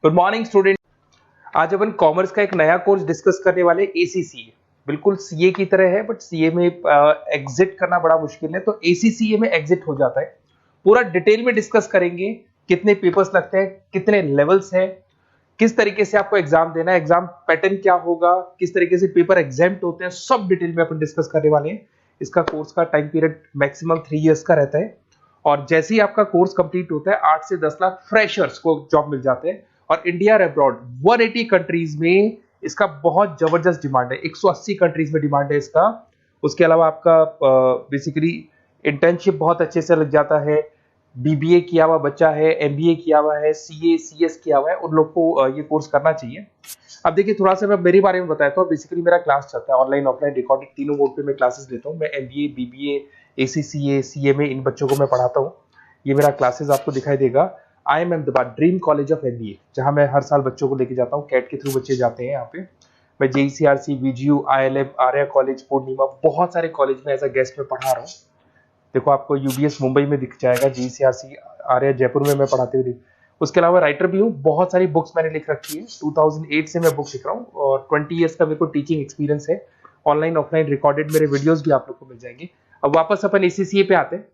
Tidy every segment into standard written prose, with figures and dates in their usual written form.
Good morning student. आज अपन commerce का एक नया कोर्स डिस्कस करने वाले एसीसीए। बिल्कुल सीए की तरह है, बट सीए में एग्जिट करना बड़ा मुश्किल है, तो एसीसीए में एग्जिट हो जाता है। पूरा डिटेल में डिस्कस करेंगे, कितने पेपर्स लगते हैं, कितने लेवल्स हैं, किस तरीके से आपको एग्जाम देना है, एग्जाम पैटर्न क्या होगा, किस तरीके से पेपर एग्जाम्प्ट होते हैं, सब डिटेल में अपन डिस्कस करने वाले हैं। इसका कोर्स का टाइम पीरियड मैक्सिमम 3 इयर्स का रहता है, और जैसे ही आपका कोर्स कंप्लीट होता है 8 से 10 लाख फ्रेशर्स को जॉब मिल जाते हैं। और इंडिया और अब्रॉड 180 कंट्रीज में इसका बहुत जबरदस्त डिमांड है, 180 कंट्रीज में डिमांड है इसका। उसके अलावा आपका बेसिकली इंटर्नशिप बहुत अच्छे से लग जाता है। बीबीए किया हुआ बच्चा है, एमबीए किया हुआ है, सीए सीएस किया हुआ है, उन लोग को ये कोर्स करना चाहिए। अब देखिए, थोड़ा सा मैं मेरे बारे में बताता हूँ। बेसिकली मेरा क्लास चलता है ऑनलाइन ऑफलाइन रिकॉर्डेड, तीनों मोड पे मैं क्लासेस लेता हूँ। मैं एमबीए, बीबीए, एसीसीए, सीएमए इन बच्चों को मैं पढ़ाता हूँ। ये मेरा क्लासेस आपको दिखाई देगा। I am Ahmedabad dream college of MBA, जहां मैं हर साल बच्चों को लेके जाता हूँ। कैट के थ्रू बच्चे जाते हैं यहाँ पे। मैं जेईसीआरसी, वीजीयू, आईएलएम, आर्या कॉलेज, पूर्णिमा, बहुत सारे कॉलेज में एज अ गेस्ट में पढ़ा रहा हूँ। देखो, आपको यूबीएस मुंबई में दिख जाएगा, जेईसीआरसी आर्या जयपुर में मैं पढ़ाते हुए। उसके अलावा राइटर भी हूँ, बहुत सारी बुक्स मैंने लिख रखी है। 2008 से मैं बुक लिख रहा हूँ, और 20 ईयर्स का मेरे को टीचिंग एक्सपीरियंस है। ऑनलाइन ऑफलाइन रिकॉर्डेड मेरे वीडियोस भी आप लोग को मिल जाएंगे। अब वापस अपन एसीसीए पे आते हैं।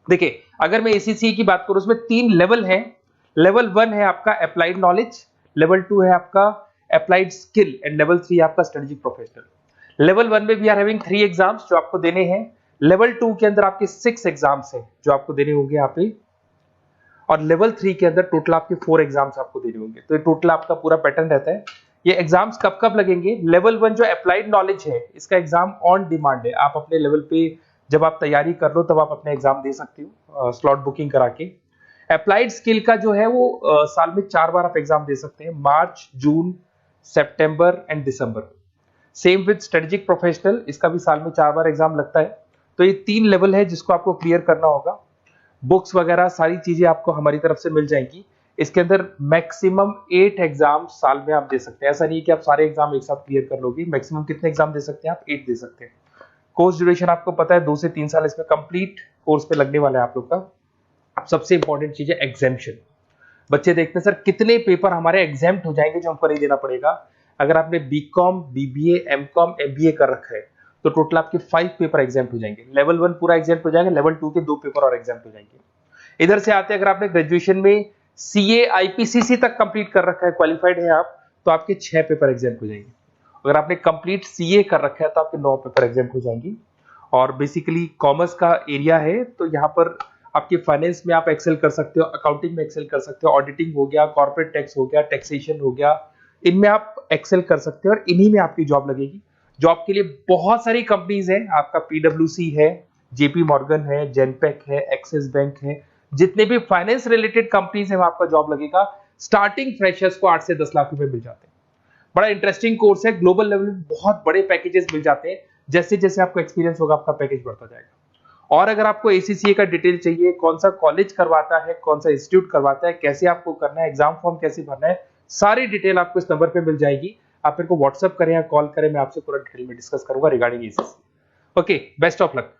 देखिए, अगर मैं एसीसीए की बात करूं, उसमें 3 लेवल है। लेवल 1 है आपका अप्लाइड नॉलेज, लेवल 2 है आपका अप्लाइड स्किल, एंड लेवल 3 आपका स्ट्रेटेजिक प्रोफेशनल। लेवल 1 में वी आर हैविंग 3 एग्जाम्स जो आपको देने हैं। लेवल 2 के अंदर आपके 6 एग्जाम्स हैं जो आपको देने होंगे यहाँ पे, और लेवल 3 के अंदर टोटल आपके 4 एग्जाम्स आपको देने होंगे। तो ये टोटल आपका पूरा पैटर्न रहता है। ये एग्जाम्स कब कब लगेंगे? लेवल 1 जो अप्लाइड नॉलेज है, इसका एग्जाम ऑन डिमांड है। आप अपने लेवल पे जब आप तैयारी कर लो तब आप अपने एग्जाम दे सकते हो, स्लॉट बुकिंग करा के। अप्लाइड स्किल का जो है वो साल में 4 बार आप एग्जाम दे सकते हैं, मार्च, जून, सितंबर एंड दिसंबर। सेम विद स्ट्रेटेजिक प्रोफेशनल, इसका भी साल में 4 बार एग्जाम लगता है। तो ये 3 लेवल है जिसको आपको क्लियर करना होगा। बुक्स वगैरह सारी चीजें आपको हमारी तरफ से मिल जाएंगी। इसके अंदर मैक्सिमम 8 एग्जाम साल में आप दे सकते हैं। ऐसा नहीं है कि आप सारे एग्जाम एक साथ क्लियर कर लोगे। मैक्सिमम कितने एग्जाम दे सकते हैं आप? 8 दे सकते हैं। कोर्स ड्यूरेशन आपको पता है 2 से 3 साल इसमें कंप्लीट कोर्स पे लगने वाला है आप लोग का। अब सबसे इंपॉर्टेंट चीज है एग्जाम्शन। बच्चे देखते हैं सर कितने पेपर हमारे एग्जाम्प्ट हो जाएंगे जो हमको नहीं देना पड़ेगा। अगर आपने बीकॉम, बीबीए, एमकॉम, एमबीए कर रखा है तो टोटल आपके 5 पेपर एग्जाम्प्ट हो जाएंगे। लेवल 1 पूरा एग्जाम्प्ट हो जाएगा, लेवल 2 के 2 पेपर और एग्जाम्प्ट हो जाएंगे। इधर से आते हैं, अगर आपने ग्रेजुएशन में सीए आईपीसीसी तक कंप्लीट कर रखा है, क्वालिफाइड है आप, तो आपके 6 पेपर एग्जाम्प्ट हो जाएंगे। अगर आपने कंप्लीट सीए कर रखा है तो आपके 9 पेपर एग्जाम्प्ट हो जाएंगी। और बेसिकली कॉमर्स का एरिया है, तो यहाँ पर आपके फाइनेंस में आप एक्सेल कर सकते हो, अकाउंटिंग में एक्सेल कर सकते हो, ऑडिटिंग हो गया, कॉर्पोरेट टैक्स हो गया, टैक्सेशन हो गया, इनमें आप एक्सेल कर सकते हो और इन्हीं में आपकी जॉब लगेगी। जॉब के लिए बहुत सारी कंपनीज हैं। आपका पीडब्ल्यूसी है, जेपी मॉर्गन है, जेनपेक है, एक्सिस बैंक है, जितने भी फाइनेंस रिलेटेड कंपनीज है वहां आपका जॉब लगेगा। स्टार्टिंग फ्रेशर्स को 8 से 10 लाख रुपए मिल जाते हैं। बड़ा इंटरेस्टिंग कोर्स है। ग्लोबल लेवल में बहुत बड़े पैकेजेस मिल जाते हैं। जैसे जैसे आपका एक्सपीरियंस होगा आपका पैकेज बढ़ता जाएगा। और अगर आपको एसीसीए का डिटेल चाहिए, कौन सा कॉलेज करवाता है, कौन सा इंस्टीट्यूट करवाता है, कैसे आपको करना है, एग्जाम फॉर्म कैसे भरना है, सारी डिटेल आपको इस नंबर पे मिल जाएगी। आप मेरे को व्हाट्सएप करें या कॉल करें, मैं आपसे पूरा डिटेल में डिस्कस करूंगा regarding ACCA. Okay, best of luck.